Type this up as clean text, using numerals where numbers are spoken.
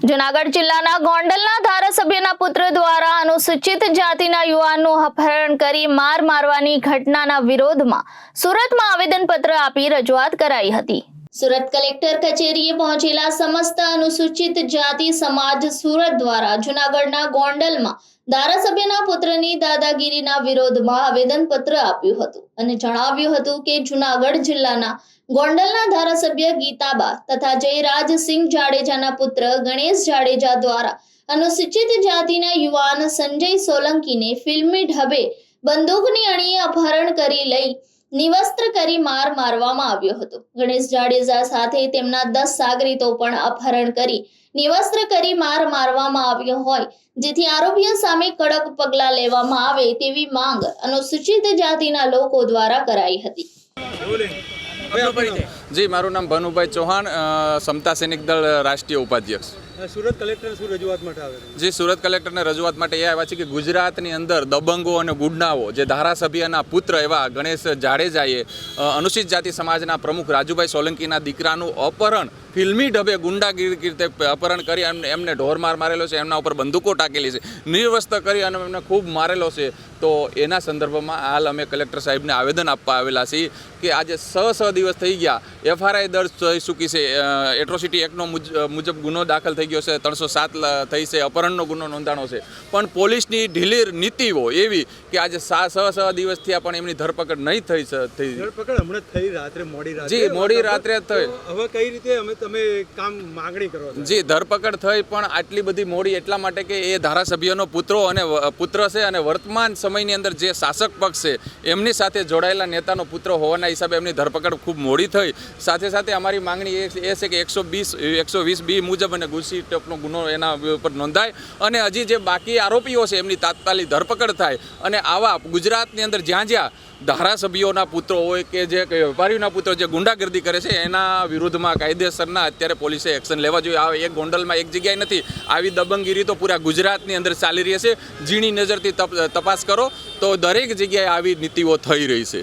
જૂનાગઢ જિલ્લાના ગોંડલના ધારાસભ્યના પુત્ર દ્વારા અનુસૂચિત જાતિના યુવાનનું અપહરણ કરી માર મારવાની ઘટનાના વિરોધમાં સુરતમાં આવેદનપત્ર આપી રજૂઆત કરાઈ હતી। સુરત કલેક્ટર કચેરીએ પહોંચેલા સમસ્ત અનુસૂચિત જાતિ સમાજ સુરત દ્વારા જૂનાગઢના ગોંડલમાં ધારાસભ્યના પુત્રની દાદાગીરીના વિરોધમાં આવેદનપત્ર આપ્યું હતું અને જણાવ્યું હતું કે જૂનાગઢ જિલ્લાના ગોંડલના ધારાસભ્ય ગીતાબા તથા જયરાજસિંહ જાડેજાના પુત્ર ગણેશ જાડેજા દ્વારા અનુસૂચિત જાતિના યુવાન સંજય સોલંકીને ફિલ્મી ઢબે બંદૂકની અણીએ અપહરણ કરી લઈ નિવસ્ત્ર કરી માર મારવામાં આવ્યો હતો। ગણેશ જાડેજા સાથે તેમના 10 સાગરીતો પણ અપહરણ કરી નિવસ્ત્ર કરી માર મારવામાં આવ્યો હોય, જેથી આરોપીઓ સામે કડક પગલાં લેવામાં આવે તેવી માંગ અનુસૂચિત જાતિના લોકો દ્વારા કરાઈ હતી। जी, मारू नाम भनुभाई चौहान, समता सैनिक दल राष्ट्रीय उपाध्यक्ष। સુરત કલેક્ટર શું રજૂઆત માટે આવે? જી, સુરત કલેક્ટરને રજૂઆત માટે એ આવ્યા છે કે ગુજરાતની અંદર દબંગો અને ગુંડાઓ જે ધારાસભ્યના પુત્ર એવા ગણેશ જાડેજાએ અનુસૂચિત જાતિ સમાજના પ્રમુખ રાજુભાઈ સોલંકીના દીકરાનું અપહરણ ફિલ્મી ઢબે ગુંડાગીરી રીતે અપહરણ કરી એમને ઢોરમાર મારેલો છે, એમના ઉપર બંદૂકો ટાકેલી છે, નિર્વસ્ત્ર કરી અને એમને ખૂબ મારેલો છે। તો એના સંદર્ભમાં હાલ અમે કલેક્ટર સાહેબને આવેદન આપવા આવેલા છીએ કે આજે 6 દિવસ થઈ ગયા, FRI દર્જ થઈ ચૂકી છે, એટ્રોસિટી એક્ટનો મુજબ ગુનો દાખલ થઈ ગયો છે, 307 થઈ છે, અપહરણનો ગુનો નોંધાણો છે, પણ પોલીસની ઢીલી નીતિઓ એવી કે આજે 6 દિવસથી પણ એમની ધરપકડ નહીં થઈ। ધરપકડ હમણાં થઈ રાત્રે, મોડી રાત્રે? જી, મોડી રાત્રે થઈ। હવે કઈ રીતે તમે કામ માંગણી કરો છો? જી, ધરપકડ થઈ પણ આટલી બધી મોડી એટલા માટે કે એ ધારાસભ્યનો પુત્ર છે અને વર્તમાન સમયની અંદર જે શાસક પક્ષ છે એમની સાથે જોડાયેલા નેતાનો પુત્ર હોવાના હિસાબે એમની ધરપકડ ખૂબ મોડી થઈ। સાથે સાથે અમારી માંગણી એ છે કે 120B મુજબ અને ઘૂસીટોપનો ગુનો એના ઉપર નોંધાય અને હજી જે બાકી આરોપીઓ છે એમની તાત્કાલિક ધરપકડ થાય અને આવા ગુજરાતની અંદર જ્યાં જ્યાં ધારાસભ્યોના પુત્રો હોય કે જે વેપારીઓના પુત્રો જે ગુંડાગર્દી કરે છે એના વિરુદ્ધમાં કાયદેસરના અત્યારે પોલીસે એક્શન લેવા જોઈએ। આ એક ગોંડલમાં એક જગ્યાએ નથી, આવી દબંગગીરી તો પૂરા ગુજરાતની અંદર ચાલી રહી છે। ઝીણી નજરથી તપાસ કરો તો દરેક જગ્યાએ આવી નીતિઓ થઈ રહી છે।